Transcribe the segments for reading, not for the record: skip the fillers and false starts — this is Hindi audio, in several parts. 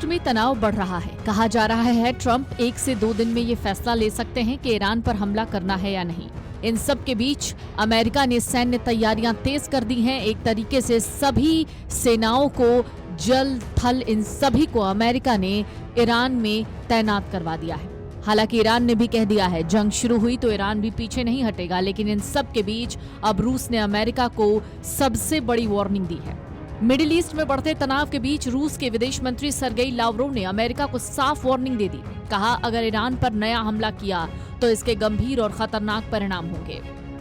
ईस्ट में तनाव बढ़ रहा है। कहा जा रहा है ट्रंप 1 से 2 दिन में ये फैसला ले सकते हैं कि ईरान पर हमला करना है या नहीं। इन सब के बीच अमेरिका ने सैन्य तैयारियां तेज कर दी हैं। एक तरीके से सभी सेनाओं को, जल थल, इन सभी को अमेरिका ने ईरान में तैनात करवा दिया है। हालांकि ईरान ने भी कह दिया है जंग शुरू हुई तो ईरान भी पीछे नहीं हटेगा, लेकिन इन सब के बीच अब रूस ने अमेरिका को सबसे बड़ी वार्निंग दी है। मिडिल ईस्ट में बढ़ते तनाव के बीच रूस के विदेश मंत्री सरगेई लावरोव ने अमेरिका को साफ वार्निंग दे दी। कहा, अगर ईरान पर नया हमला किया तो इसके गंभीर और खतरनाक परिणाम होंगे।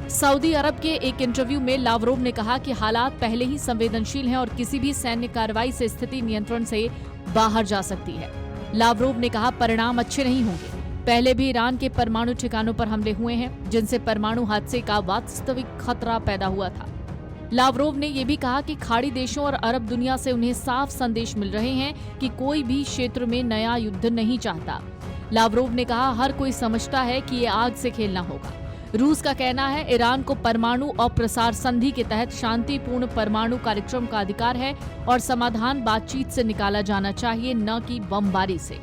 सऊदी अरब के एक इंटरव्यू में लावरोव ने कहा कि हालात पहले ही संवेदनशील हैं और किसी भी सैन्य कार्रवाई से स्थिति नियंत्रण से बाहर जा सकती है। लावरोव ने कहा, परिणाम अच्छे नहीं होंगे। पहले भी ईरान के परमाणु ठिकानों पर हमले हुए हैं जिनसे परमाणु हादसे का वास्तविक खतरा पैदा हुआ था। लावरोव ने यह भी कहा कि खाड़ी देशों और अरब दुनिया से उन्हें साफ संदेश मिल रहे हैं कि कोई भी क्षेत्र में नया युद्ध नहीं चाहता। लावरोव ने कहा, हर कोई समझता है कि ये आग से खेलना होगा। रूस का कहना है ईरान को परमाणु अप्रसार संधि के तहत शांतिपूर्ण परमाणु कार्यक्रम का अधिकार है और समाधान बातचीत से निकाला जाना चाहिए, न कि बमबारी से।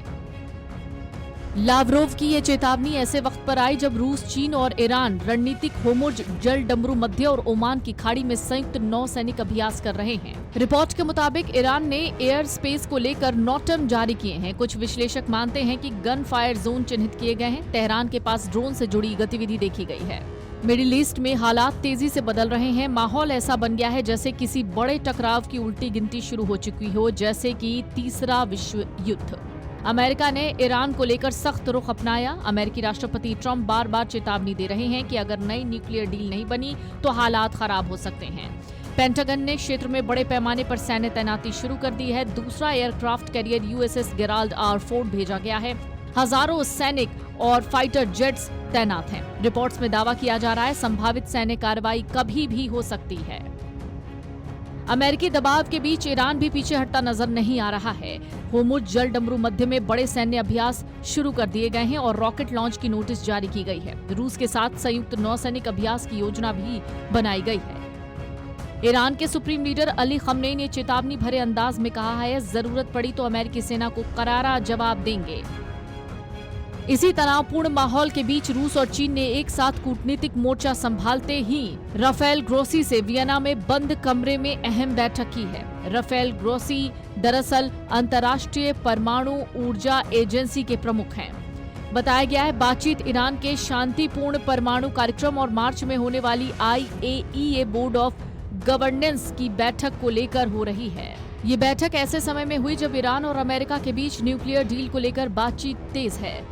लावरोव की ये चेतावनी ऐसे वक्त पर आई जब रूस, चीन और ईरान रणनीतिक होर्मुज जल डमरू मध्य और ओमान की खाड़ी में संयुक्त नौसैनिक अभ्यास कर रहे हैं। रिपोर्ट के मुताबिक ईरान ने एयर स्पेस को लेकर नोटम जारी किए हैं। कुछ विश्लेषक मानते हैं कि गन फायर जोन चिन्हित किए गए हैं। तेहरान के पास ड्रोन से जुड़ी गतिविधि देखी गई है। मिडिल ईस्ट में हालात तेजी से बदल रहे हैं। माहौल ऐसा बन गया है जैसे किसी बड़े टकराव की उल्टी गिनती शुरू हो चुकी हो, जैसे कि तीसरा विश्व युद्ध। अमेरिका ने ईरान को लेकर सख्त रुख अपनाया। अमेरिकी राष्ट्रपति ट्रंप बार बार चेतावनी दे रहे हैं कि अगर नई न्यूक्लियर डील नहीं बनी तो हालात खराब हो सकते हैं। पेंटागन ने क्षेत्र में बड़े पैमाने पर सैन्य तैनाती शुरू कर दी है। दूसरा aircraft carrier USS Gerald R Ford भेजा गया है। हजारों सैनिक और फाइटर जेट्स तैनात हैं। रिपोर्ट्स में दावा किया जा रहा है संभावित सैन्य कार्रवाई कभी भी हो सकती है। अमेरिकी दबाव के बीच ईरान भी पीछे हटता नजर नहीं आ रहा है। होर्मुज जल डमरू मध्य में बड़े सैन्य अभ्यास शुरू कर दिए गए हैं और रॉकेट लॉन्च की नोटिस जारी की गई है। रूस के साथ संयुक्त नौसैनिक अभ्यास की योजना भी बनाई गई है। ईरान के सुप्रीम लीडर अली खमनेई ने चेतावनी भरे अंदाज में कहा है, जरूरत पड़ी तो अमेरिकी सेना को करारा जवाब देंगे। इसी तनावपूर्ण माहौल के बीच रूस और चीन ने एक साथ कूटनीतिक मोर्चा संभालते ही राफेल ग्रोसी से वियना में बंद कमरे में अहम बैठक की है। राफेल ग्रोसी दरअसल अंतर्राष्ट्रीय परमाणु ऊर्जा एजेंसी के प्रमुख हैं। बताया गया है बातचीत ईरान के शांतिपूर्ण परमाणु कार्यक्रम और मार्च में होने वाली IAEA बोर्ड ऑफ गवर्नेंस की बैठक को लेकर हो रही है। ये बैठक ऐसे समय में हुई जब ईरान और अमेरिका के बीच न्यूक्लियर डील को लेकर बातचीत तेज है।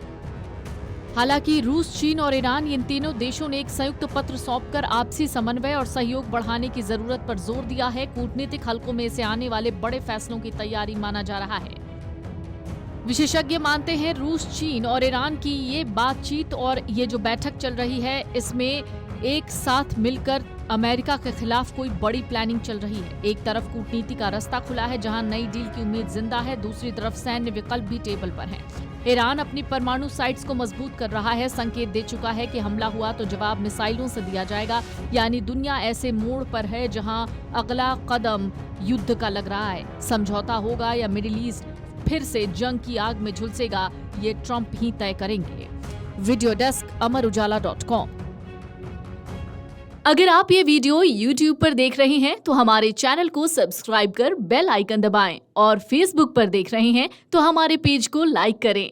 हालांकि रूस, चीन और ईरान, इन तीनों देशों ने एक संयुक्त पत्र सौंपकर आपसी समन्वय और सहयोग बढ़ाने की जरूरत पर जोर दिया है। कूटनीतिक हलकों में से आने वाले बड़े फैसलों की तैयारी माना जा रहा है। विशेषज्ञ मानते हैं रूस, चीन और ईरान की ये बातचीत और ये जो बैठक चल रही है, इसमें एक साथ मिलकर अमेरिका के खिलाफ कोई बड़ी प्लानिंग चल रही है। एक तरफ कूटनीति का रास्ता खुला है जहां नई डील की उम्मीद जिंदा है, दूसरी तरफ सैन्य विकल्प भी टेबल पर हैं। ईरान अपनी परमाणु साइट्स को मजबूत कर रहा है, संकेत दे चुका है कि हमला हुआ तो जवाब मिसाइलों से दिया जाएगा। यानी दुनिया ऐसे मोड़ पर है जहां अगला कदम युद्ध का लग रहा है। समझौता होगा या मिडिल ईस्ट फिर से जंग की आग में झुलसेगा, ये ट्रंप ही तय करेंगे। Video desk amarujala.com। अगर आप ये वीडियो YouTube पर देख रहे हैं तो हमारे चैनल को सब्सक्राइब कर बेल आइकन दबाएं और Facebook पर देख रहे हैं तो हमारे पेज को लाइक करें।